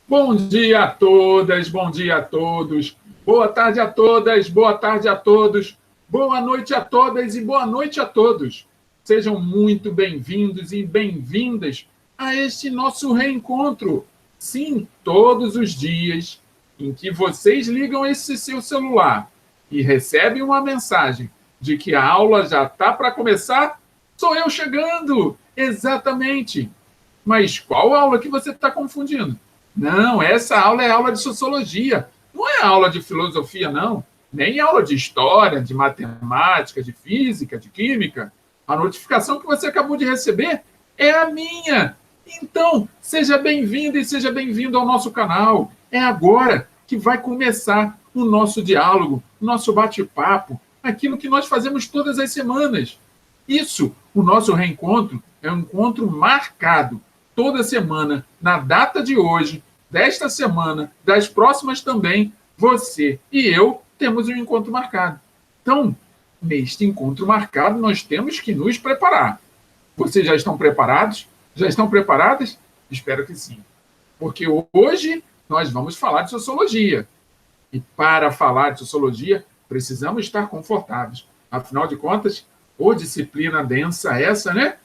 Bom dia a todas, bom dia a todos, boa tarde a todas, boa tarde a todos, boa noite a todas e boa noite a todos. Sejam muito bem-vindos e bem-vindas a este nosso reencontro. Sim, todos os dias em que vocês ligam esse seu celular e recebem uma mensagem de que a aula já está para começar, sou eu chegando, exatamente. Mas qual aula que você está confundindo? Não, essa aula é aula de sociologia. Não é aula de filosofia, não. Nem aula de história, de matemática, de física, de química. A notificação que você acabou de receber é a minha. Então, seja bem-vindo e seja bem-vindo ao nosso canal. É agora que vai começar o nosso diálogo, o nosso bate-papo, aquilo que nós fazemos todas as semanas. Isso, o nosso reencontro, é um encontro marcado toda semana, na data de hoje, desta semana, das próximas também, você e eu temos um encontro marcado. Então, neste encontro marcado, nós temos que nos preparar. Vocês já estão preparados? Já estão preparadas? Espero que sim. Porque hoje nós vamos falar de sociologia. E para falar de sociologia, precisamos estar confortáveis. Afinal de contas, ô disciplina densa essa, né?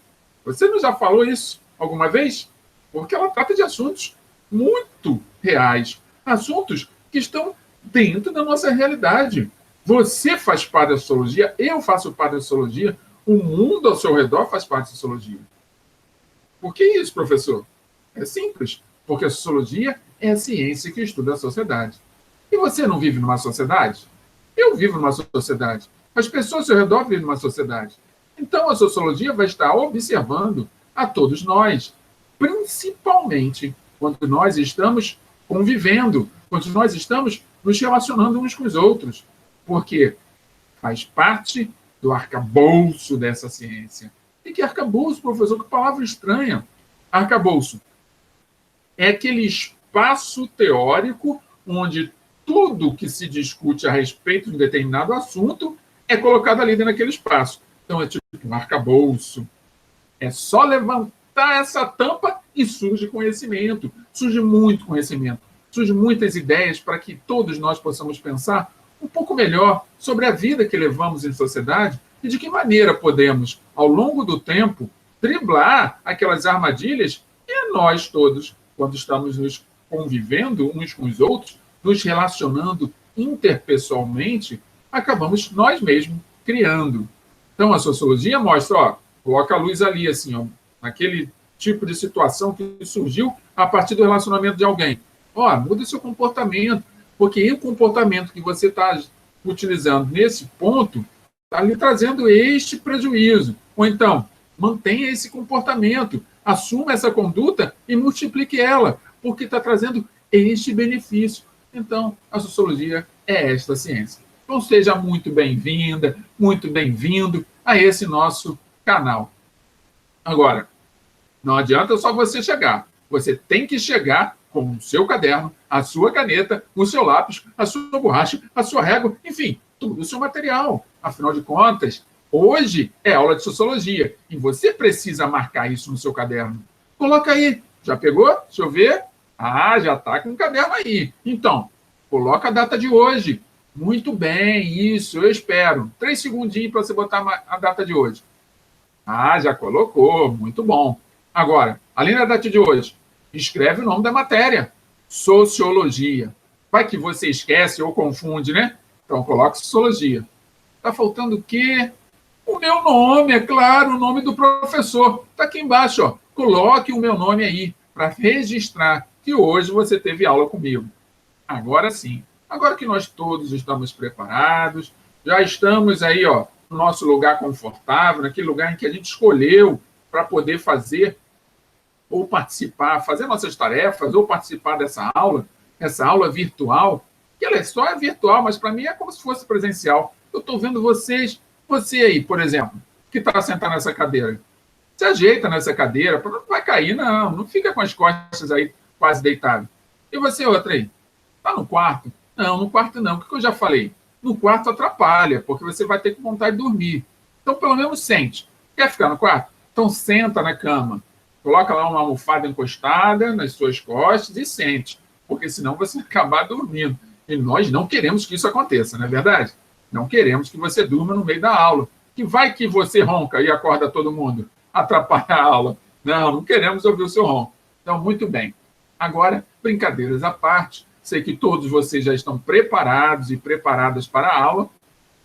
Você não já falou isso alguma vez? Porque ela trata de assuntos muito reais, assuntos que estão dentro da nossa realidade. Você faz parte da sociologia, eu faço parte da sociologia, o mundo ao seu redor faz parte da sociologia. Por que isso, professor? É simples, porque a sociologia é a ciência que estuda a sociedade. E você não vive numa sociedade? Eu vivo numa sociedade. As pessoas ao seu redor vivem numa sociedade. Então, a sociologia vai estar observando a todos nós, principalmente quando nós estamos convivendo, quando nós estamos nos relacionando uns com os outros, porque faz parte do arcabouço dessa ciência. E que arcabouço, professor? Que palavra estranha. Arcabouço é aquele espaço teórico onde tudo que se discute a respeito de um determinado assunto é colocado ali dentro daquele espaço. Então, é tipo um arcabouço. É só levantar essa tampa e surge conhecimento. Surge muito conhecimento. Surgem muitas ideias para que todos nós possamos pensar um pouco melhor sobre a vida que levamos em sociedade e de que maneira podemos, ao longo do tempo, driblar aquelas armadilhas e nós todos, quando estamos nos convivendo uns com os outros, nos relacionando interpessoalmente, acabamos nós mesmos criando. Então, a sociologia mostra, ó, coloca a luz ali, assim, ó, naquele tipo de situação que surgiu a partir do relacionamento de alguém. Ó, muda seu comportamento, porque o comportamento que você está utilizando nesse ponto está lhe trazendo este prejuízo. Ou então, mantenha esse comportamento, assuma essa conduta e multiplique ela, porque está trazendo este benefício. Então, a sociologia é esta ciência. Então, seja muito bem-vinda, muito bem-vindo a esse nosso canal. Agora, não adianta só você chegar. Você tem que chegar com o seu caderno, a sua caneta, o seu lápis, a sua borracha, a sua régua, enfim, tudo o seu material. Afinal de contas, hoje é aula de sociologia e você precisa marcar isso no seu caderno. Coloca aí. Já pegou? Deixa eu ver. Ah, já está com o caderno aí. Então, coloca a data de hoje. Muito bem, isso, eu espero. 3 segundinhos para você botar a data de hoje. Ah, já colocou, muito bom. Agora, além da data de hoje, escreve o nome da matéria. Sociologia. Vai que você esquece ou confunde, né? Então, coloca sociologia. Está faltando o quê? O meu nome, é claro, o nome do professor. Está aqui embaixo, ó. Coloque o meu nome aí, para registrar que hoje você teve aula comigo. Agora sim. Agora que nós todos estamos preparados, já estamos aí, ó, no nosso lugar confortável, naquele lugar em que a gente escolheu para poder fazer ou participar, fazer nossas tarefas, ou participar dessa aula, essa aula virtual, que ela só é virtual, mas para mim é como se fosse presencial. Eu estou vendo vocês, você aí, por exemplo, que está sentado nessa cadeira. Se ajeita nessa cadeira, não vai cair, não fica com as costas aí quase deitado. E você, outra aí? Está no quarto? Não, no quarto não. O que eu já falei? No quarto atrapalha, porque você vai ter vontade de dormir. Então, pelo menos sente. Quer ficar no quarto? Então, senta na cama. Coloca lá uma almofada encostada nas suas costas e sente. porque senão você vai acabar dormindo. E nós não queremos que isso aconteça, não é verdade? Não queremos que você durma no meio da aula. Que vai que você ronca e acorda todo mundo, atrapalha a aula. Não, não queremos ouvir o seu ronco. Então, muito bem. Agora, brincadeiras à parte, sei que todos vocês já estão preparados e preparadas para a aula.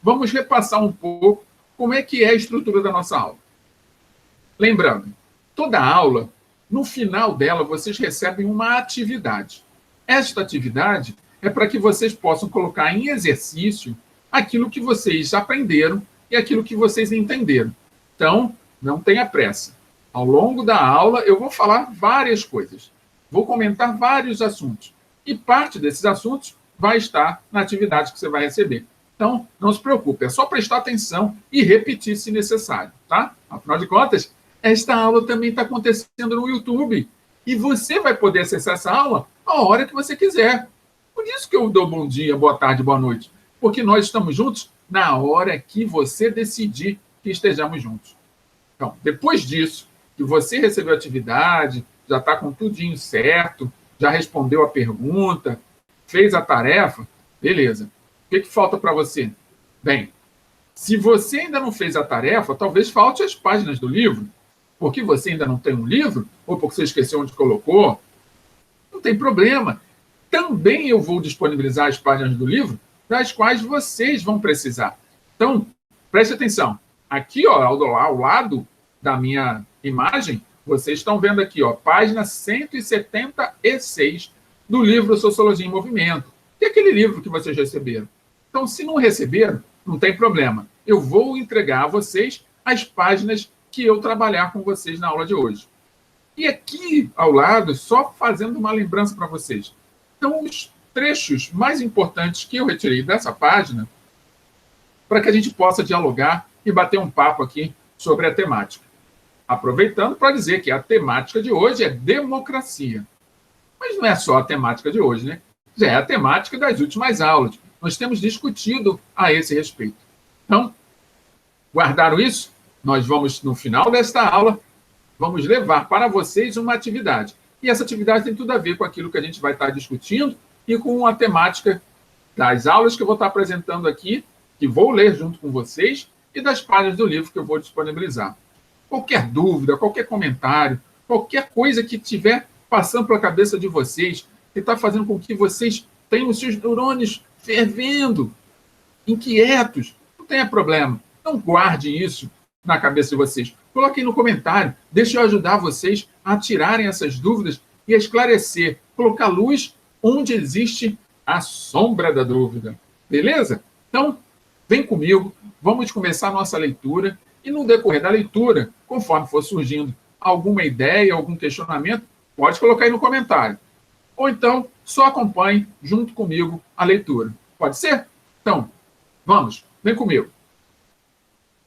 Vamos repassar um pouco como é que é a estrutura da nossa aula. Lembrando, toda aula, no final dela, vocês recebem uma atividade. Esta atividade é para que vocês possam colocar em exercício aquilo que vocês aprenderam e aquilo que vocês entenderam. Então, não tenha pressa. Ao longo da aula, eu vou falar várias coisas. Vou comentar vários assuntos. E parte desses assuntos vai estar na atividade que você vai receber. Então, não se preocupe, é só prestar atenção e repetir se necessário, tá? Afinal de contas, esta aula também está acontecendo no YouTube. E você vai poder acessar essa aula a hora que você quiser. Por isso que eu dou bom dia, boa tarde, boa noite. Porque nós estamos juntos na hora que você decidir que estejamos juntos. Então, depois disso, que você recebeu a atividade, já está com tudinho certo, já respondeu a pergunta, fez a tarefa, beleza. O que falta para você? Bem, se você ainda não fez a tarefa, talvez falte as páginas do livro, porque você ainda não tem um livro, ou porque você esqueceu onde colocou, não tem problema. Também eu vou disponibilizar as páginas do livro das quais vocês vão precisar. Então, preste atenção. Aqui, ó, ao lado da minha imagem, vocês estão vendo aqui, ó, página 176 do livro Sociologia em Movimento, que é aquele livro que vocês receberam. Então, se não receberam, não tem problema. Eu vou entregar a vocês as páginas que eu trabalhar com vocês na aula de hoje. E aqui, ao lado, só fazendo uma lembrança para vocês. Então, os trechos mais importantes que eu retirei dessa página para que a gente possa dialogar e bater um papo aqui sobre a temática. Aproveitando para dizer que a temática de hoje é democracia. Mas não é só a temática de hoje, né? Já é a temática das últimas aulas. Nós temos discutido a esse respeito. Então, guardaram isso? Nós vamos, no final desta aula, vamos levar para vocês uma atividade. E essa atividade tem tudo a ver com aquilo que a gente vai estar discutindo e com a temática das aulas que eu vou estar apresentando aqui, que vou ler junto com vocês, e das páginas do livro que eu vou disponibilizar. Qualquer dúvida, qualquer comentário, qualquer coisa que estiver passando pela cabeça de vocês, que está fazendo com que vocês tenham os seus neurônios fervendo, inquietos, não tenha problema. Não guarde isso na cabeça de vocês. Coloquem no comentário, deixe eu ajudar vocês a tirarem essas dúvidas e a esclarecer, colocar luz onde existe a sombra da dúvida. Beleza? Então, vem comigo, vamos começar a nossa leitura e no decorrer da leitura, conforme for surgindo alguma ideia, algum questionamento, pode colocar aí no comentário. Ou então, só acompanhe junto comigo a leitura. Pode ser? Então, vamos, vem comigo.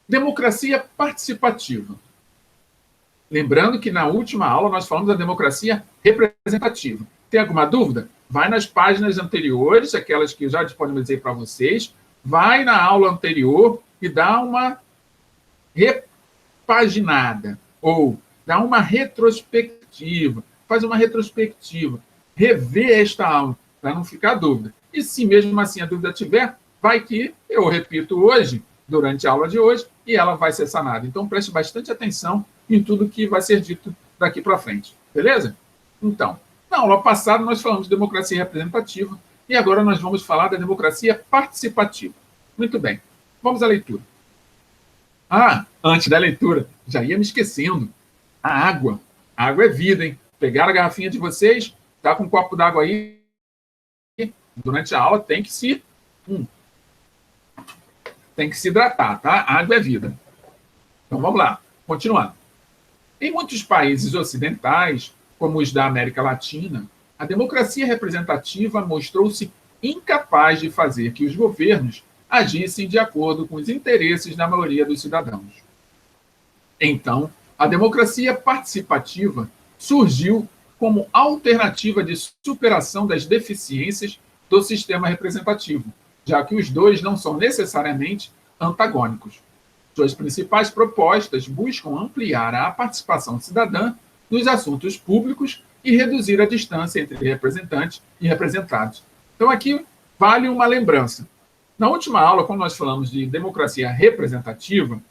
Democracia participativa. Lembrando que na última aula nós falamos da democracia representativa. Tem alguma dúvida? Vai nas páginas anteriores, aquelas que eu já disponibilizei para vocês, vai na aula anterior e dá uma repaginada, ou dá uma retrospectiva, faz uma retrospectiva, revê esta aula, para não ficar dúvida. E se mesmo assim a dúvida tiver, vai que eu repito hoje, durante a aula de hoje, e ela vai ser sanada. Então, preste bastante atenção em tudo que vai ser dito daqui para frente. Beleza? Então, na aula passada nós falamos de democracia representativa e agora nós vamos falar da democracia participativa. Muito bem. Vamos à leitura. Antes da leitura, já ia me esquecendo. A água. A água é vida, hein? Pegaram a garrafinha de vocês, tá com um copo d'água aí. Durante a aula tem que se hidratar, tá? A água é vida. Então vamos lá, continuando. Em muitos países ocidentais, como os da América Latina, a democracia representativa mostrou-se incapaz de fazer que os governos agissem de acordo com os interesses da maioria dos cidadãos. Então, a democracia participativa surgiu como alternativa de superação das deficiências do sistema representativo, já que os dois não são necessariamente antagônicos. Suas principais propostas buscam ampliar a participação cidadã nos assuntos públicos e reduzir a distância entre representantes e representados. Então, aqui vale uma lembrança. Na última aula, quando nós falamos de democracia representativa,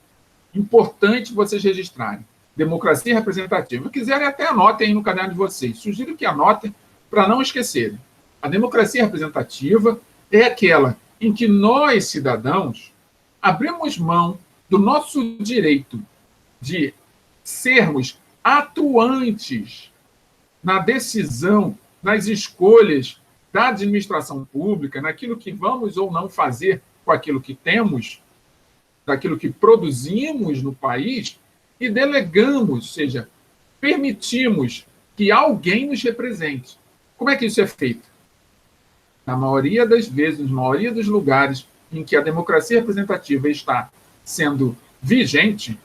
importante vocês registrarem. Democracia representativa. Se quiserem, até anotem aí no caderno de vocês. Sugiro que anotem para não esquecerem. A democracia representativa é aquela em que nós, cidadãos, abrimos mão do nosso direito de sermos atuantes na decisão, nas escolhas da administração pública, naquilo que vamos ou não fazer com aquilo que temos, daquilo que produzimos no país, e delegamos, ou seja, permitimos que alguém nos represente. Como é que isso é feito? Na maioria das vezes, na maioria dos lugares em que a democracia representativa está sendo vigente,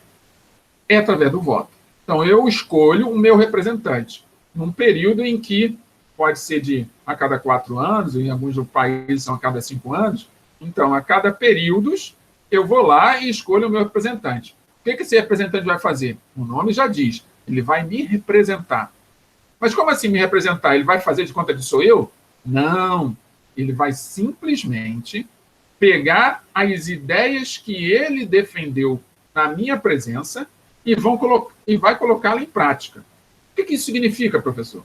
é através do voto. Então, eu escolho o meu representante, num período em que pode ser de a cada 4 anos, em alguns países são a cada 5 anos. Então, a cada períodos, eu vou lá e escolho o meu representante. O que esse representante vai fazer? O nome já diz, ele vai me representar. Mas como assim me representar? Ele vai fazer de conta de sou eu? Não. Ele vai simplesmente pegar as ideias que ele defendeu na minha presença e vai colocá-la em prática. O que isso significa, professor?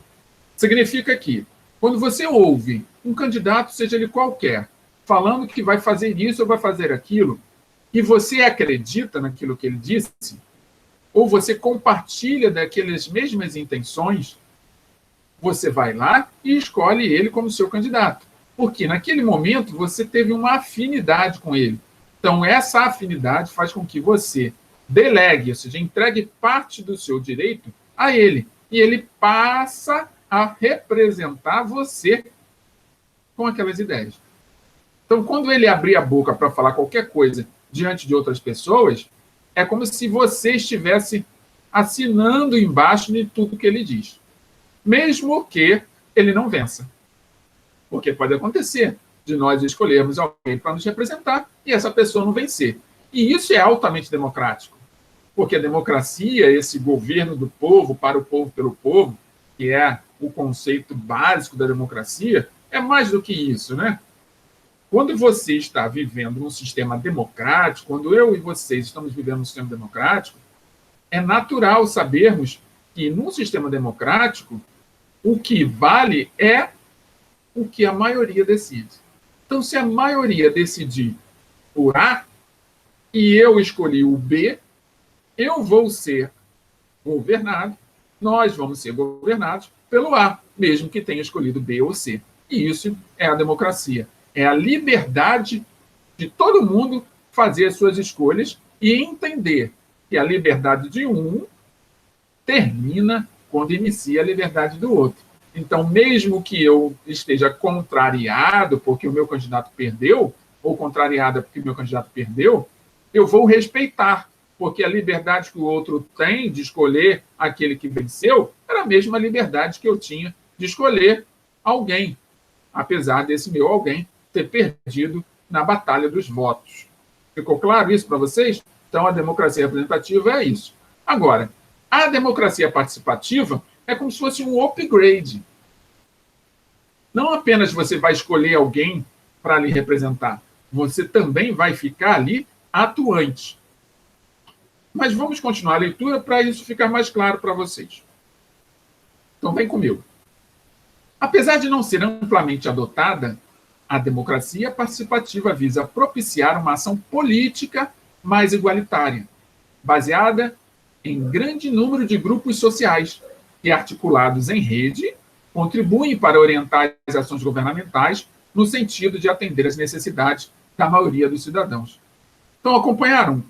Significa que, quando você ouve um candidato, seja ele qualquer, falando que vai fazer isso ou vai fazer aquilo, e você acredita naquilo que ele disse, ou você compartilha daquelas mesmas intenções, você vai lá e escolhe ele como seu candidato. Porque naquele momento você teve uma afinidade com ele. Então, essa afinidade faz com que você delegue, ou seja, entregue parte do seu direito a ele. E ele passa a representar você com aquelas ideias. Então, quando ele abrir a boca para falar qualquer coisa diante de outras pessoas, é como se você estivesse assinando embaixo de tudo que ele diz. Mesmo que ele não vença. Porque pode acontecer de nós escolhermos alguém para nos representar e essa pessoa não vencer. E isso é altamente democrático. Porque a democracia, esse governo do povo, para o povo, pelo povo, que é o conceito básico da democracia, é mais do que isso, né? Quando você está vivendo num sistema democrático, quando eu e vocês estamos vivendo num sistema democrático, é natural sabermos que num sistema democrático, o que vale é o que a maioria decide. Então, se a maioria decidir por A e eu escolhi o B, eu vou ser governado, nós vamos ser governados pelo A, mesmo que tenha escolhido B ou C. E isso é a democracia. É a liberdade de todo mundo fazer as suas escolhas e entender que a liberdade de um termina quando inicia a liberdade do outro. Então, mesmo que eu esteja contrariado porque o meu candidato perdeu, ou contrariada porque o meu candidato perdeu, eu vou respeitar, porque a liberdade que o outro tem de escolher aquele que venceu era a mesma liberdade que eu tinha de escolher alguém, apesar desse meu alguém ter perdido na batalha dos votos. Ficou claro isso para vocês? Então, a democracia representativa é isso. Agora, a democracia participativa é como se fosse um upgrade. Não apenas você vai escolher alguém para lhe representar, você também vai ficar ali atuante. Mas vamos continuar a leitura para isso ficar mais claro para vocês. Então, vem comigo. Apesar de não ser amplamente adotada, a democracia participativa visa propiciar uma ação política mais igualitária, baseada em grande número de grupos sociais que, articulados em rede, contribuem para orientar as ações governamentais no sentido de atender às necessidades da maioria dos cidadãos. Então, acompanharam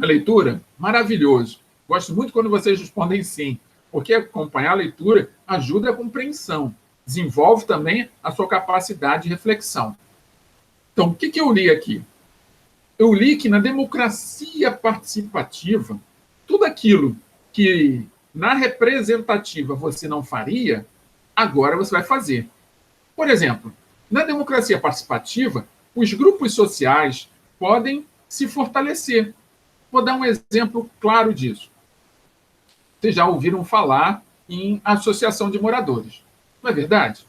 a leitura? Maravilhoso. Gosto muito quando vocês respondem sim, porque acompanhar a leitura ajuda a compreensão, desenvolve também a sua capacidade de reflexão. Então, o que eu li aqui? Eu li que na democracia participativa, tudo aquilo que na representativa você não faria, agora você vai fazer. Por exemplo, na democracia participativa, os grupos sociais podem se fortalecer. Vou dar um exemplo claro disso. Vocês já ouviram falar em associação de moradores. Não é verdade?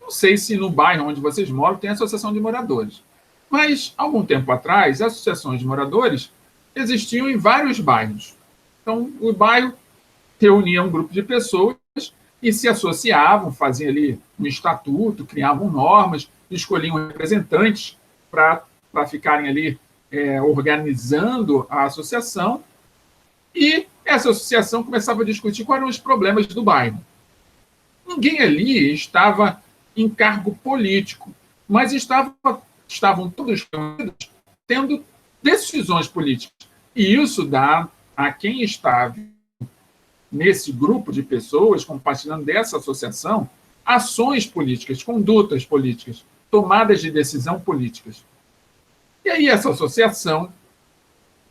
Não sei se no bairro onde vocês moram tem associação de moradores, mas, algum tempo atrás, associações de moradores existiam em vários bairros. Então, o bairro reunia um grupo de pessoas e se associavam, faziam ali um estatuto, criavam normas, escolhiam representantes para ficarem ali organizando a associação, e essa associação começava a discutir quais eram os problemas do bairro. Ninguém ali estava em cargo político, mas estavam todos reunidos tendo decisões políticas. E isso dá a quem está nesse grupo de pessoas, compartilhando dessa associação, ações políticas, condutas políticas, tomadas de decisão políticas. E aí essa associação,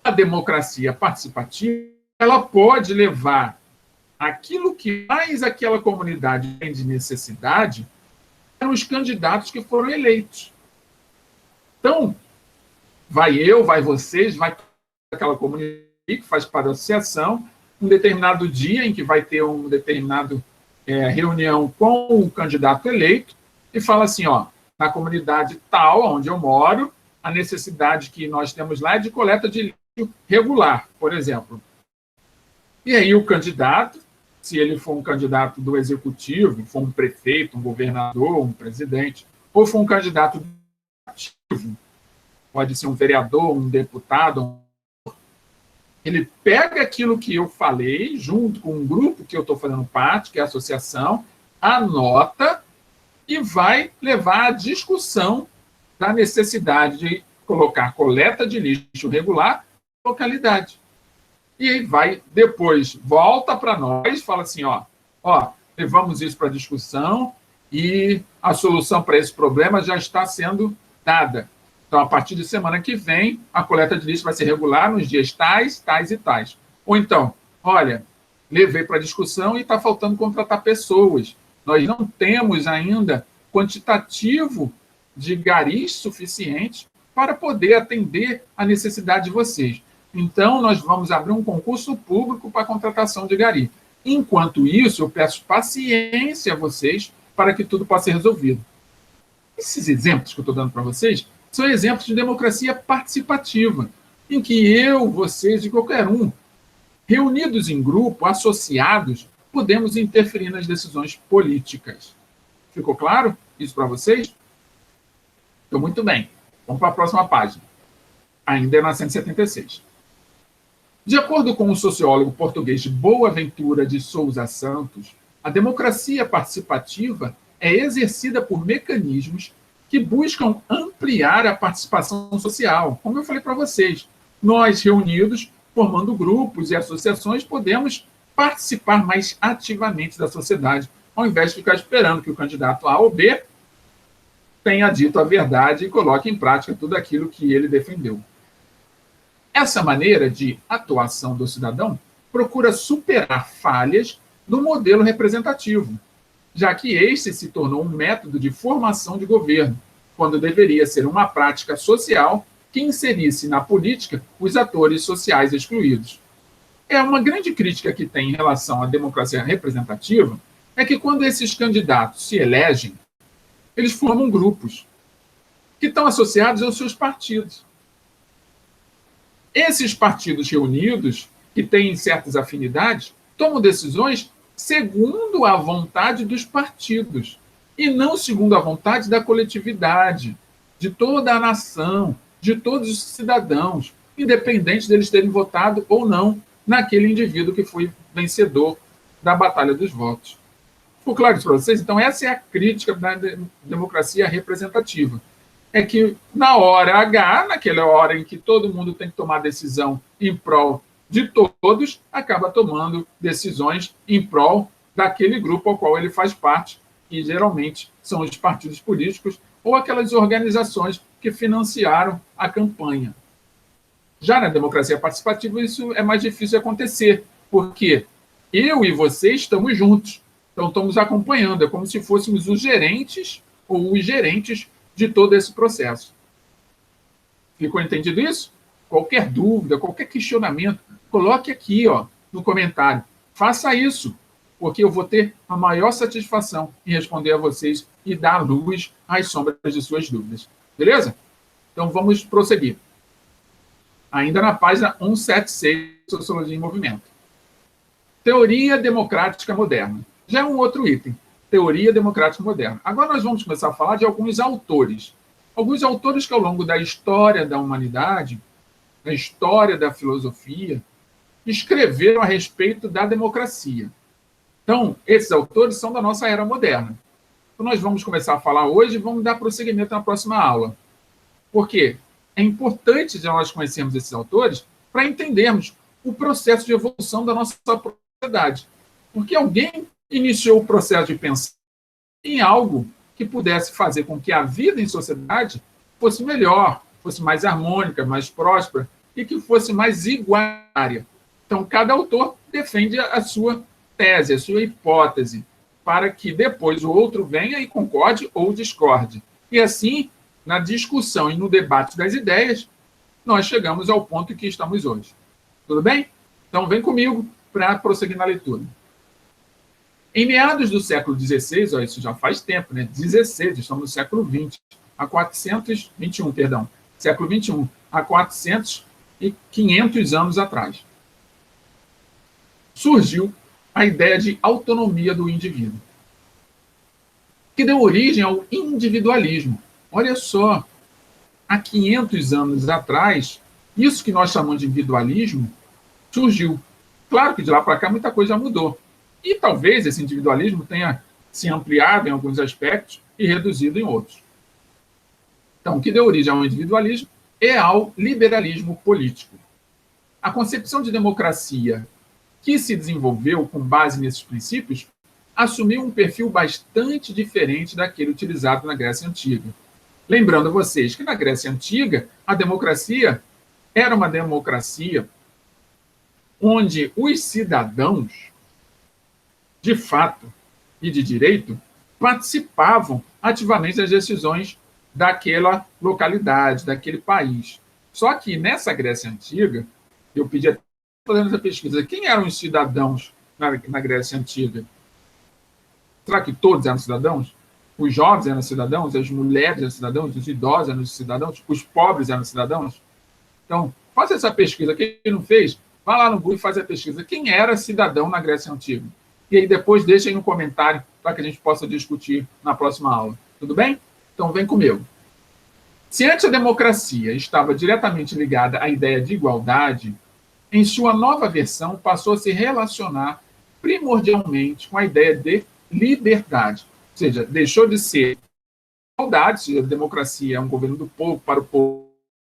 a democracia participativa, ela pode levar aquilo que mais aquela comunidade tem de necessidade para os candidatos que foram eleitos. Então, vai eu, vai vocês, vai aquela comunidade que faz parte da associação, um determinado dia em que vai ter um determinado reunião com o candidato eleito, e fala assim, ó, na comunidade tal, onde eu moro, a necessidade que nós temos lá é de coleta de lixo regular, por exemplo. E aí o candidato, se ele for um candidato do executivo, for um prefeito, um governador, um presidente, ou for um candidato ativo, pode ser um vereador, um deputado, ele pega aquilo que eu falei, junto com um grupo que eu estou fazendo parte, que é a associação, anota e vai levar à discussão da necessidade de colocar coleta de lixo regular na localidade. E aí vai, depois, volta para nós, fala assim, ó, levamos isso para discussão e a solução para esse problema já está sendo dada. Então, a partir de semana que vem, a coleta de lixo vai ser regular nos dias tais, tais e tais. Ou então, olha, levei para discussão e está faltando contratar pessoas. Nós não temos ainda quantitativo de garis suficiente para poder atender a necessidade de vocês. Então, nós vamos abrir um concurso público para a contratação de gari. Enquanto isso, eu peço paciência a vocês para que tudo possa ser resolvido. Esses exemplos que eu estou dando para vocês são exemplos de democracia participativa, em que eu, vocês e qualquer um, reunidos em grupo, associados, podemos interferir nas decisões políticas. Ficou claro isso para vocês? Então, muito bem. Vamos para a próxima página. Ainda é na 176. De acordo com o sociólogo português Boaventura de Sousa Santos, a democracia participativa é exercida por mecanismos que buscam ampliar a participação social. Como eu falei para vocês, nós reunidos, formando grupos e associações, podemos participar mais ativamente da sociedade, ao invés de ficar esperando que o candidato A ou B tenha dito a verdade e coloque em prática tudo aquilo que ele defendeu. Essa maneira de atuação do cidadão procura superar falhas do modelo representativo, já que este se tornou um método de formação de governo, quando deveria ser uma prática social que inserisse na política os atores sociais excluídos. É uma grande crítica que tem em relação à democracia representativa é que quando esses candidatos se elegem, eles formam grupos que estão associados aos seus partidos. Esses partidos reunidos, que têm certas afinidades, tomam decisões segundo a vontade dos partidos, e não segundo a vontade da coletividade, de toda a nação, de todos os cidadãos, independente deles terem votado ou não naquele indivíduo que foi vencedor da batalha dos votos. Ficou claro isso para vocês? Então, essa é a crítica da democracia representativa. É que, na hora H, naquela hora em que todo mundo tem que tomar decisão em prol de todos, acaba tomando decisões em prol daquele grupo ao qual ele faz parte, que geralmente são os partidos políticos ou aquelas organizações que financiaram a campanha. Já na democracia participativa, isso é mais difícil de acontecer, porque eu e você estamos juntos, então estamos acompanhando, é como se fôssemos os gerentes ou os gerentes de todo esse processo. Ficou entendido isso? Qualquer dúvida, qualquer questionamento, coloque aqui no comentário. faça isso, porque eu vou ter a maior satisfação em responder a vocês e dar luz às sombras de suas dúvidas. Beleza? Então, vamos prosseguir. Ainda na página 176, Sociologia em Movimento. Teoria democrática moderna. Já é um outro item. Teoria democrática moderna. Agora nós vamos começar a falar de alguns autores. Alguns autores que, ao longo da história da humanidade, da história da filosofia, escreveram a respeito da democracia. Então, esses autores são da nossa era moderna. Então, nós vamos começar a falar hoje e vamos dar prosseguimento na próxima aula. Por quê? É importante nós conhecermos esses autores para entendermos o processo de evolução da nossa sociedade. Porque alguém iniciou o processo de pensar em algo que pudesse fazer com que a vida em sociedade fosse melhor, fosse mais harmônica, mais próspera e que fosse mais igualitária. Então, cada autor defende a sua tese, a sua hipótese, para que depois o outro venha e concorde ou discorde. E assim, na discussão e no debate das ideias, nós chegamos ao ponto em que estamos hoje. Tudo bem? Então, vem comigo para prosseguir na leitura. Em meados do século XVI, ó, isso já faz tempo, né? 16, estamos no século XX, há 421, perdão, século XXI, há 400 e 500 anos atrás. Surgiu a ideia de autonomia do indivíduo, que deu origem ao individualismo. Olha só, há 500 anos atrás, isso que nós chamamos de individualismo surgiu. Claro que de lá para cá muita coisa já mudou. E talvez esse individualismo tenha se ampliado em alguns aspectos e reduzido em outros. Então, o que deu origem ao individualismo é ao liberalismo político. A concepção de democracia que se desenvolveu com base nesses princípios assumiu um perfil bastante diferente daquele utilizado na Grécia Antiga. Lembrando a vocês que na Grécia Antiga a democracia era uma democracia onde os cidadãos, de fato e de direito, participavam ativamente das decisões daquela localidade, daquele país. Só que nessa Grécia Antiga, eu pedi até fazendo essa pesquisa, quem eram os cidadãos na Grécia Antiga? Será que todos eram cidadãos? Os jovens eram cidadãos, as mulheres eram cidadãos, os idosos eram cidadãos, os pobres eram cidadãos? Então, faça essa pesquisa. Quem não fez, vá lá no Google e faz a pesquisa. Quem era cidadão na Grécia Antiga? E aí depois deixem no comentário para que a gente possa discutir na próxima aula. Tudo bem? Então vem comigo. Se antes a democracia estava diretamente ligada à ideia de igualdade, em sua nova versão passou a se relacionar primordialmente com a ideia de liberdade. Ou seja, deixou de ser igualdade, ou seja, a democracia é um governo do povo para o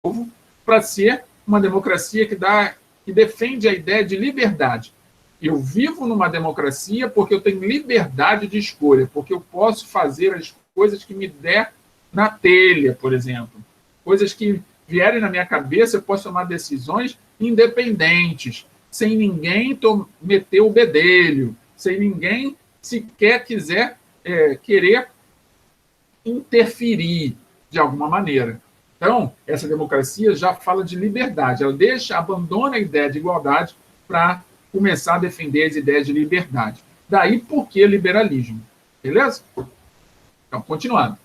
povo, para ser uma democracia que defende a ideia de liberdade. Eu vivo numa democracia porque eu tenho liberdade de escolha, porque eu posso fazer as coisas que me der na telha, por exemplo. Coisas que vierem na minha cabeça, eu posso tomar decisões independentes, sem ninguém meter o bedelho, sem ninguém sequer querer interferir de alguma maneira. Então, essa democracia já fala de liberdade, ela abandona a ideia de igualdade para começar a defender as ideias de liberdade. Daí por que liberalismo? Beleza? Então, continuando.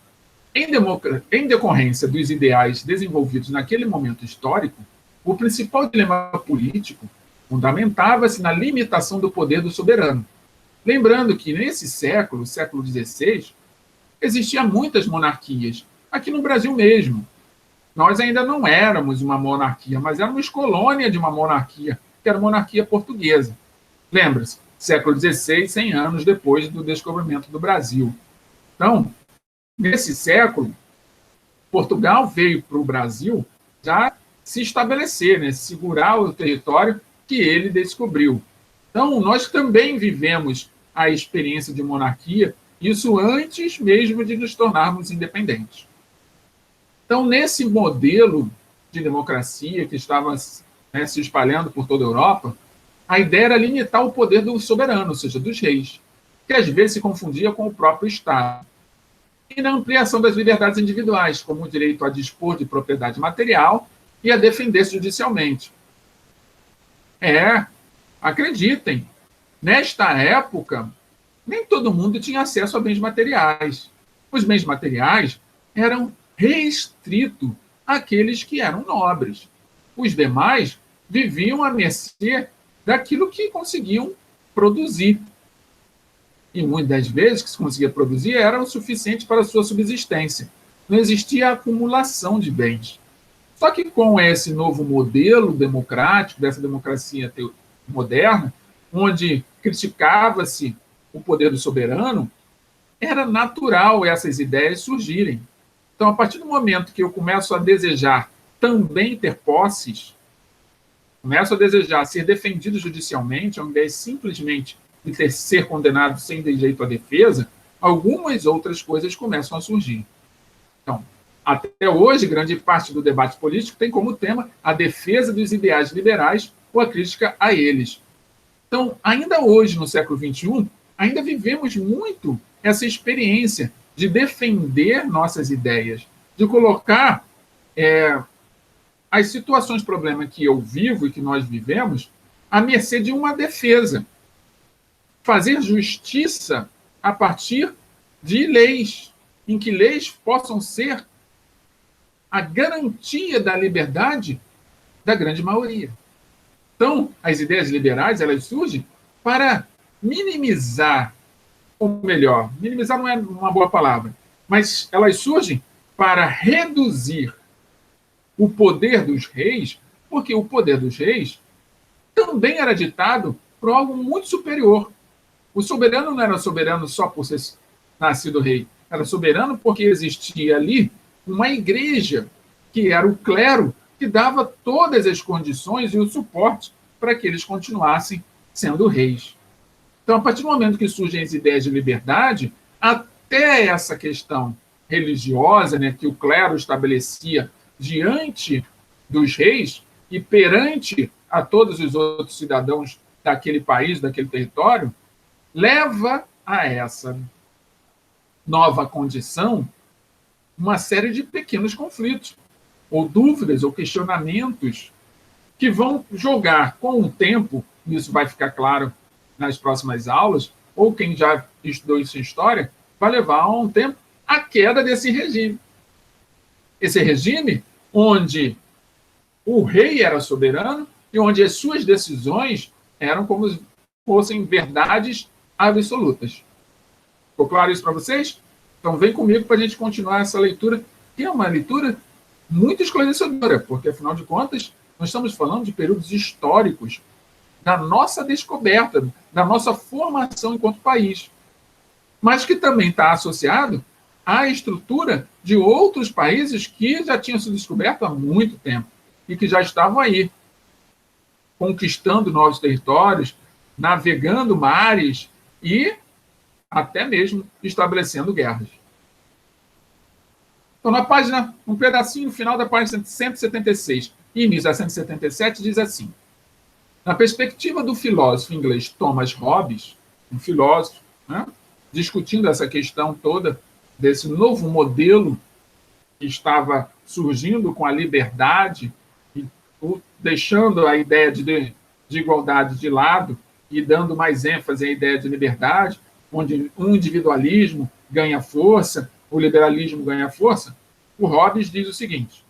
Em decorrência dos ideais desenvolvidos naquele momento histórico, o principal dilema político fundamentava-se na limitação do poder do soberano. Lembrando que nesse século XVI, existiam muitas monarquias, aqui no Brasil mesmo. Nós ainda não éramos uma monarquia, mas éramos colônia de uma monarquia, que era a monarquia portuguesa. Lembra-se, século XVI, 100 anos depois do descobrimento do Brasil. Então, nesse século, Portugal veio para o Brasil já se estabelecer, né, segurar o território que ele descobriu. Então, nós também vivemos a experiência de monarquia, isso antes mesmo de nos tornarmos independentes. Então, nesse modelo de democracia que estava se espalhando por toda a Europa, a ideia era limitar o poder do soberano, ou seja, dos reis, que às vezes se confundia com o próprio Estado. E na ampliação das liberdades individuais, como o direito a dispor de propriedade material e a defender-se judicialmente. Acreditem, Nesta época, nem todo mundo tinha acesso a bens materiais. Os bens materiais eram restritos àqueles que eram nobres. Os demais viviam à mercê daquilo que conseguiam produzir. E muitas das vezes que se conseguia produzir era o suficiente para a sua subsistência. Não existia acumulação de bens. Só que com esse novo modelo democrático, dessa democracia moderna, onde criticava-se o poder do soberano, era natural essas ideias surgirem. Então, a partir do momento que eu começo a desejar também ter posses, começo a desejar ser defendido judicialmente, ao invés simplesmente de ser condenado sem direito à defesa, algumas outras coisas começam a surgir. Então, até hoje, grande parte do debate político tem como tema a defesa dos ideais liberais ou a crítica a eles. Então, ainda hoje, no século XXI, ainda vivemos muito essa experiência de defender nossas ideias, de colocar as situações, problema que eu vivo e que nós vivemos, à mercê de uma defesa. Fazer justiça a partir de leis, em que leis possam ser a garantia da liberdade da grande maioria. Então, as ideias liberais, elas surgem para minimizar, ou melhor, minimizar não é uma boa palavra, mas elas surgem para reduzir o poder dos reis, porque o poder dos reis também era ditado por algo muito superior. O soberano não era soberano só por ser nascido rei, era soberano porque existia ali uma igreja, que era o clero, que dava todas as condições e o suporte para que eles continuassem sendo reis. Então, a partir do momento que surgem as ideias de liberdade, até essa questão religiosa, né, que o clero estabelecia diante dos reis e perante a todos os outros cidadãos daquele país, daquele território, leva a essa nova condição uma série de pequenos conflitos, ou dúvidas, ou questionamentos, que vão jogar com o tempo, e isso vai ficar claro nas próximas aulas, ou quem já estudou isso em história, vai levar a um tempo a queda desse regime. Esse regime onde o rei era soberano e onde as suas decisões eram como se fossem verdades absolutas. Ficou claro isso para vocês? Então vem comigo para a gente continuar essa leitura, que é uma leitura muito esclarecedora, porque, afinal de contas, nós estamos falando de períodos históricos da nossa descoberta, da nossa formação enquanto país, mas que também está associado à estrutura de outros países que já tinham sido descobertos há muito tempo e que já estavam aí, conquistando novos territórios, navegando mares e até mesmo estabelecendo guerras. Então, na página, um pedacinho no final da página 176 e início da 177, diz assim: na perspectiva do filósofo inglês Thomas Hobbes, um filósofo, né, discutindo essa questão toda desse novo modelo que estava surgindo com a liberdade, e deixando a ideia de igualdade de lado e dando mais ênfase à ideia de liberdade, onde o individualismo ganha força, o liberalismo ganha força, o Hobbes diz o seguinte: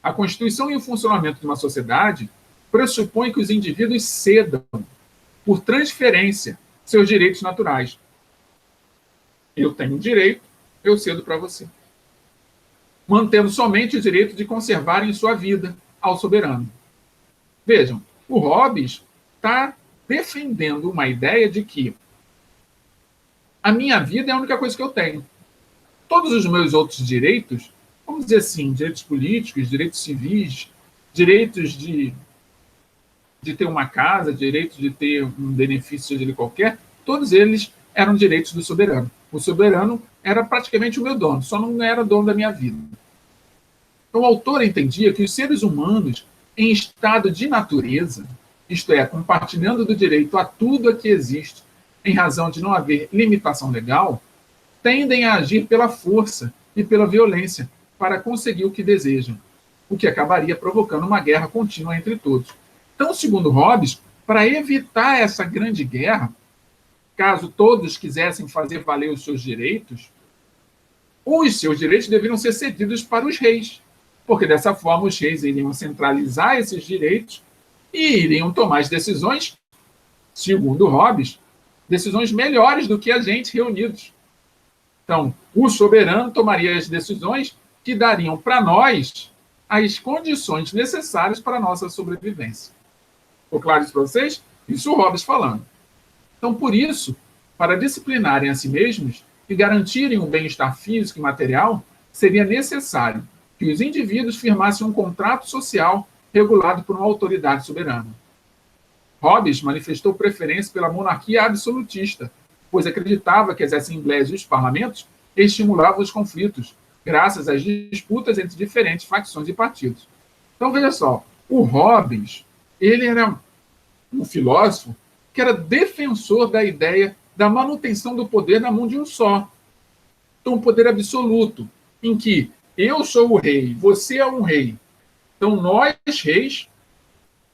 a constituição e o funcionamento de uma sociedade pressupõe que os indivíduos cedam, por transferência, seus direitos naturais. Eu tenho um direito, eu cedo para você. Mantendo somente o direito de conservarem sua vida ao soberano. Vejam, o Hobbes está defendendo uma ideia de que a minha vida é a única coisa que eu tenho. Todos os meus outros direitos, vamos dizer assim, direitos políticos, direitos civis, direitos de ter uma casa, direitos de ter um benefício, seja ele qualquer, todos eles eram direitos do soberano. O soberano era praticamente o meu dono, só não era dono da minha vida. Então, o autor entendia que os seres humanos, em estado de natureza, isto é, compartilhando do direito a tudo a que existe, em razão de não haver limitação legal, tendem a agir pela força e pela violência para conseguir o que desejam, o que acabaria provocando uma guerra contínua entre todos. Então, segundo Hobbes, para evitar essa grande guerra, caso todos quisessem fazer valer os seus direitos deveriam ser cedidos para os reis, porque dessa forma os reis iriam centralizar esses direitos e iriam tomar as decisões, segundo Hobbes, decisões melhores do que a gente reunidos. Então, o soberano tomaria as decisões que dariam para nós as condições necessárias para a nossa sobrevivência. Ficou claro isso para vocês? Isso o Hobbes falando. Então, por isso, para disciplinarem a si mesmos e garantirem o bem-estar físico e material, seria necessário que os indivíduos firmassem um contrato social regulado por uma autoridade soberana. Hobbes manifestou preferência pela monarquia absolutista, pois acreditava que as assembleias e os parlamentos estimulavam os conflitos, graças às disputas entre diferentes facções e partidos. Então, veja só, o Hobbes, ele era um filósofo que era defensor da ideia da manutenção do poder na mão de um só. Então, um poder absoluto, em que eu sou o rei, você é um rei. Então, nós, reis,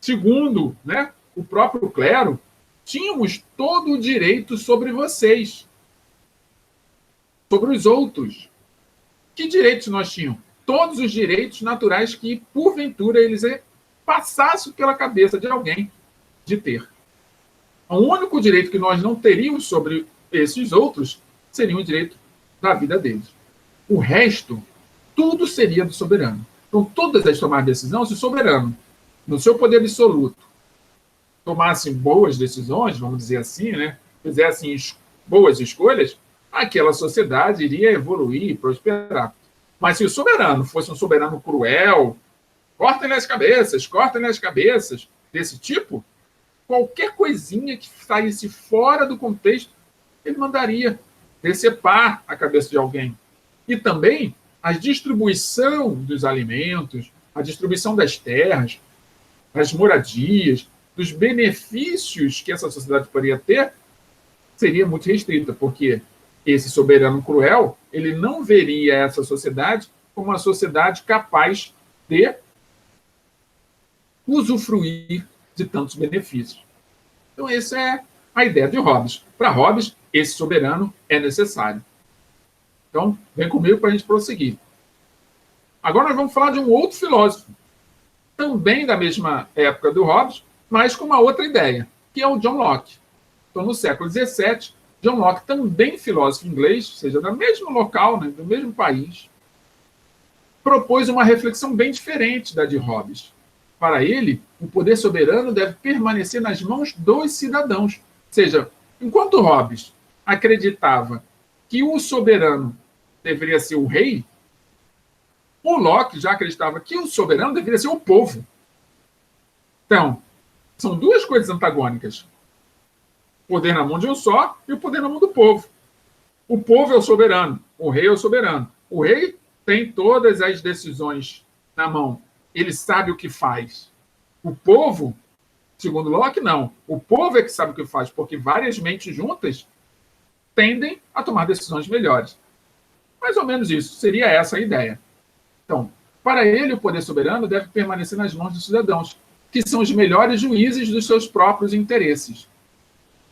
segundo, né, o próprio clero, tínhamos todo o direito sobre vocês, sobre os outros. Que direitos nós tínhamos? Todos os direitos naturais que, porventura, eles passassem pela cabeça de alguém de ter. O único direito que nós não teríamos sobre esses outros seria o direito da vida deles. O resto, tudo seria do soberano. Então, todas as tomadas de decisão, se o soberano, no seu poder absoluto, tomassem boas decisões, vamos dizer assim, né, fizessem boas escolhas, aquela sociedade iria evoluir e prosperar. Mas se o soberano fosse um soberano cruel, cortem-lhe as cabeças, desse tipo, qualquer coisinha que saísse fora do contexto, ele mandaria decepar a cabeça de alguém. E também a distribuição dos alimentos, a distribuição das terras, as moradias, dos benefícios que essa sociedade poderia ter, seria muito restrita, porque esse soberano cruel, ele não veria essa sociedade como uma sociedade capaz de usufruir de tantos benefícios. Então, essa é a ideia de Hobbes. Para Hobbes, esse soberano é necessário. Então, vem comigo para a gente prosseguir. Agora nós vamos falar de um outro filósofo, também da mesma época do Hobbes, mas com uma outra ideia, que é o John Locke. Então, no século XVII, John Locke, também filósofo inglês, ou seja, do mesmo local, né, do mesmo país, propôs uma reflexão bem diferente da de Hobbes. Para ele, o poder soberano deve permanecer nas mãos dos cidadãos. Ou seja, enquanto Hobbes acreditava que o soberano deveria ser o rei, o Locke já acreditava que o soberano deveria ser o povo. Então, são duas coisas antagônicas. O poder na mão de um só e o poder na mão do povo. O povo é o soberano, o rei é o soberano. O rei tem todas as decisões na mão. Ele sabe o que faz. O povo, segundo Locke, não. O povo é que sabe o que faz, porque várias mentes juntas tendem a tomar decisões melhores. Mais ou menos isso, seria essa a ideia. Então, para ele, o poder soberano deve permanecer nas mãos dos cidadãos, que são os melhores juízes dos seus próprios interesses.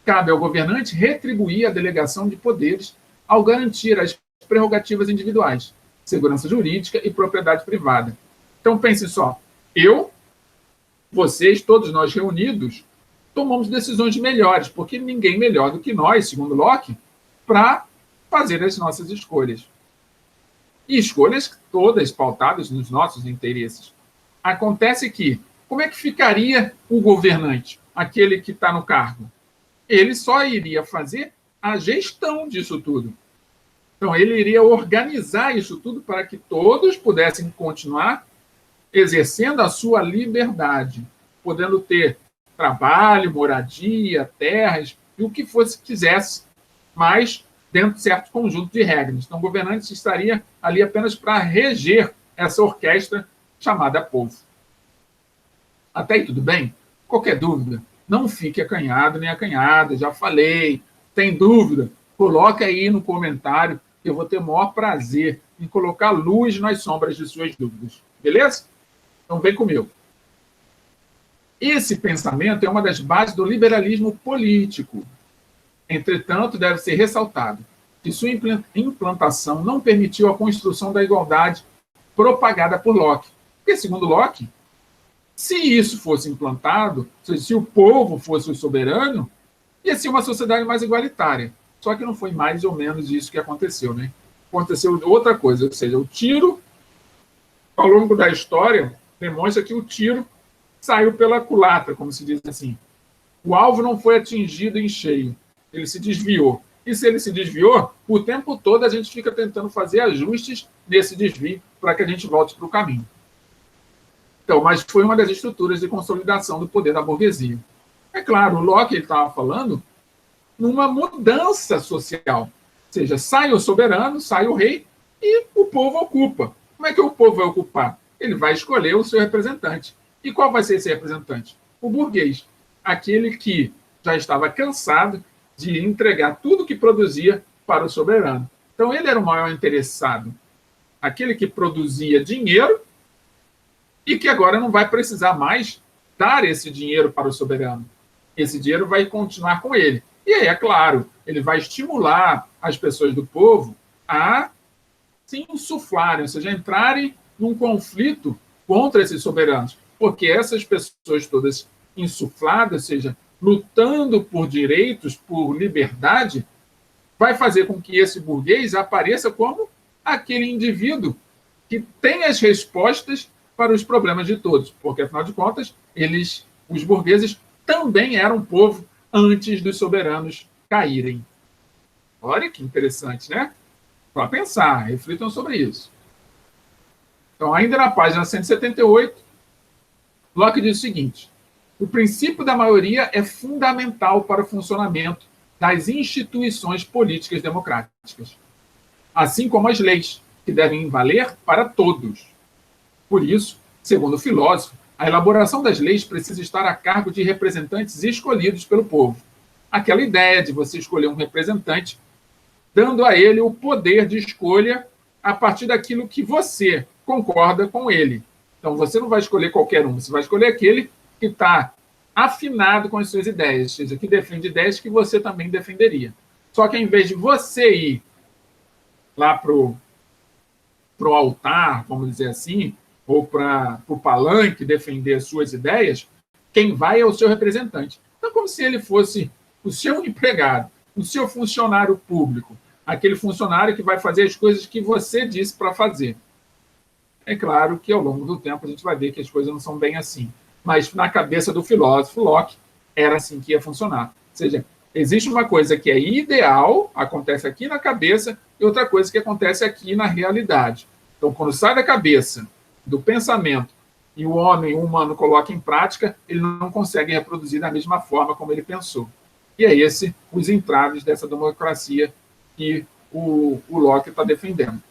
Cabe ao governante retribuir a delegação de poderes ao garantir as prerrogativas individuais, segurança jurídica e propriedade privada. Então, pense só, eu, vocês, todos nós reunidos, tomamos decisões melhores, porque ninguém melhor do que nós, segundo Locke, para fazer as nossas escolhas. E escolhas todas pautadas nos nossos interesses. Acontece que, como é que ficaria o governante, aquele que está no cargo? Ele só iria fazer a gestão disso tudo. Então, ele iria organizar isso tudo para que todos pudessem continuar exercendo a sua liberdade, podendo ter trabalho, moradia, terras, e o que fosse quisesse, mas dentro de certo conjunto de regras. Então, o governante estaria ali apenas para reger essa orquestra chamada povo. Até aí tudo bem? Qualquer dúvida, não fique acanhado nem acanhada, já falei. Tem dúvida? Coloca aí no comentário, que eu vou ter o maior prazer em colocar luz nas sombras de suas dúvidas. Beleza? Então vem comigo. Esse pensamento é uma das bases do liberalismo político. Entretanto, deve ser ressaltado que sua implantação não permitiu a construção da igualdade propagada por Locke. Porque, segundo Locke, se isso fosse implantado, se o povo fosse o soberano, ia ser uma sociedade mais igualitária. Só que não foi mais ou menos isso que aconteceu, né? Aconteceu outra coisa, ou seja, o tiro, ao longo da história, demonstra que o tiro saiu pela culatra, como se diz assim. O alvo não foi atingido em cheio, ele se desviou. E se ele se desviou, o tempo todo a gente fica tentando fazer ajustes nesse desvio para que a gente volte para o caminho. Então, mas foi uma das estruturas de consolidação do poder da burguesia. É claro, o Locke estava falando numa mudança social. Ou seja, sai o soberano, sai o rei e o povo ocupa. Como é que o povo vai ocupar? Ele vai escolher o seu representante. E qual vai ser esse representante? O burguês. Aquele que já estava cansado de entregar tudo que produzia para o soberano. Então, ele era o maior interessado. Aquele que produzia dinheiro e que agora não vai precisar mais dar esse dinheiro para o soberano. Esse dinheiro vai continuar com ele. E aí, é claro, ele vai estimular as pessoas do povo a se insuflarem, ou seja, entrarem num conflito contra esses soberanos. Porque essas pessoas todas insufladas, ou seja, lutando por direitos, por liberdade, vai fazer com que esse burguês apareça como aquele indivíduo que tem as respostas para os problemas de todos, porque, afinal de contas, os burgueses, também eram povo antes dos soberanos caírem. Olha que interessante, né? Para pensar, reflitam sobre isso. Então, ainda na página 178, Locke diz o seguinte: o princípio da maioria é fundamental para o funcionamento das instituições políticas democráticas, assim como as leis, que devem valer para todos. Por isso, segundo o filósofo, a elaboração das leis precisa estar a cargo de representantes escolhidos pelo povo. Aquela ideia de você escolher um representante, dando a ele o poder de escolha a partir daquilo que você concorda com ele. Então, você não vai escolher qualquer um, você vai escolher aquele que está afinado com as suas ideias, ou seja, que defende ideias que você também defenderia. Só que, ao invés de você ir lá para o altar, vamos dizer assim, ou para o palanque defender as suas ideias, quem vai é o seu representante. Então, como se ele fosse o seu empregado, o seu funcionário público, aquele funcionário que vai fazer as coisas que você disse para fazer. É claro que, ao longo do tempo, a gente vai ver que as coisas não são bem assim. Mas, na cabeça do filósofo Locke, era assim que ia funcionar. Ou seja, existe uma coisa que é ideal, acontece aqui na cabeça, e outra coisa que acontece aqui na realidade. Então, quando sai da cabeça, do pensamento, e o homem, o humano, coloca em prática, ele não consegue reproduzir da mesma forma como ele pensou. E é esse os entraves dessa democracia que o Locke está defendendo.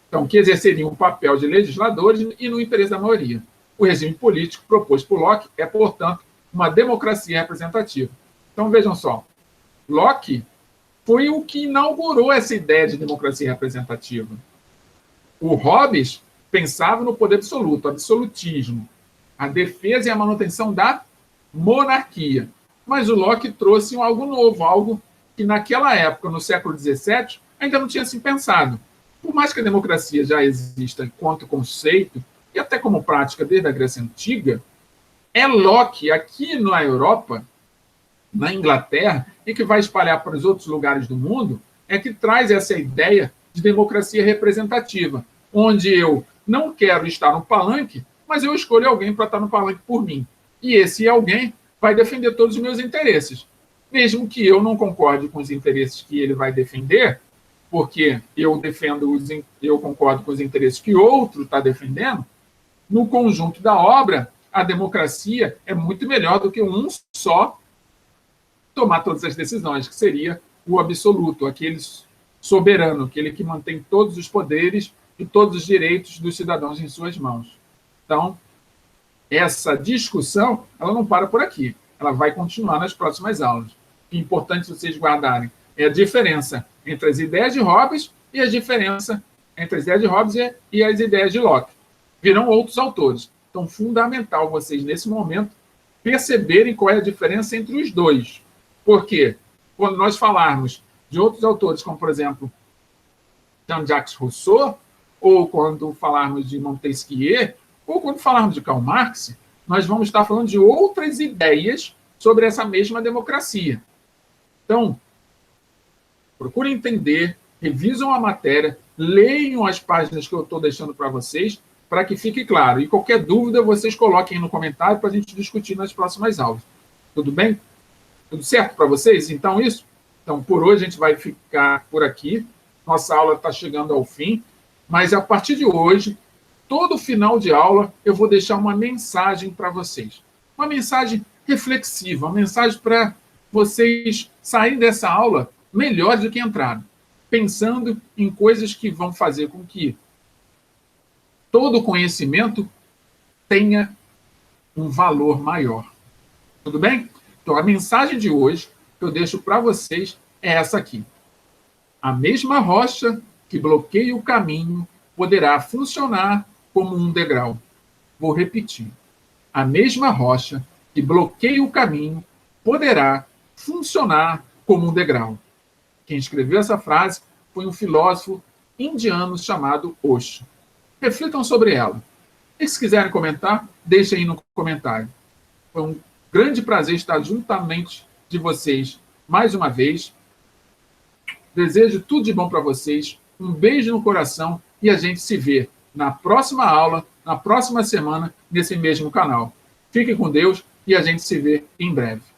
Então, que exerceriam um papel de legisladores e no interesse da maioria. O regime político proposto por Locke é, portanto, uma democracia representativa. Então, vejam só, Locke foi o que inaugurou essa ideia de democracia representativa. O Hobbes pensava no poder absoluto, absolutismo, a defesa e a manutenção da monarquia. Mas o Locke trouxe algo novo, algo que naquela época, no século XVII, ainda não tinha se pensado. Por mais que a democracia já exista enquanto conceito, e até como prática desde a Grécia Antiga, é Locke, aqui na Europa, na Inglaterra, e que vai espalhar para os outros lugares do mundo, é que traz essa ideia de democracia representativa, onde eu não quero estar no palanque, mas eu escolho alguém para estar no palanque por mim. E esse alguém vai defender todos os meus interesses. Mesmo que eu não concorde com os interesses que ele vai defender, porque eu concordo com os interesses que outro está defendendo, no conjunto da obra, a democracia é muito melhor do que um só tomar todas as decisões, que seria o absoluto, aquele soberano, aquele que mantém todos os poderes e todos os direitos dos cidadãos em suas mãos. Então, essa discussão, ela não para por aqui. Ela vai continuar nas próximas aulas. O importante vocês guardarem é a diferença entre as ideias de Hobbes e a diferença entre as ideias de Hobbes e as ideias de Locke. Virão outros autores. Então, fundamental vocês, nesse momento, perceberem qual é a diferença entre os dois. Por quê? Quando nós falarmos de outros autores, como, por exemplo, Jean-Jacques Rousseau, ou quando falarmos de Montesquieu, ou quando falarmos de Karl Marx, nós vamos estar falando de outras ideias sobre essa mesma democracia. Então, procurem entender, revisam a matéria, leiam as páginas que eu estou deixando para vocês, para que fique claro. E qualquer dúvida, vocês coloquem no comentário para a gente discutir nas próximas aulas. Tudo bem? Tudo certo para vocês? Então, isso? Então, por hoje, a gente vai ficar por aqui. Nossa aula está chegando ao fim. Mas, a partir de hoje, todo final de aula, eu vou deixar uma mensagem para vocês. Uma mensagem reflexiva, uma mensagem para vocês saírem dessa aula melhores do que entraram, pensando em coisas que vão fazer com que todo conhecimento tenha um valor maior. Tudo bem? Então, a mensagem de hoje que eu deixo para vocês é essa aqui. A mesma rocha que bloqueia o caminho poderá funcionar como um degrau. Vou repetir. A mesma rocha que bloqueia o caminho poderá funcionar como um degrau. Quem escreveu essa frase foi um filósofo indiano chamado Osho. Reflitam sobre ela. E se quiserem comentar, deixem aí no comentário. Foi um grande prazer estar juntamente de vocês mais uma vez. Desejo tudo de bom para vocês. Um beijo no coração e a gente se vê na próxima aula, na próxima semana, nesse mesmo canal. Fiquem com Deus e a gente se vê em breve.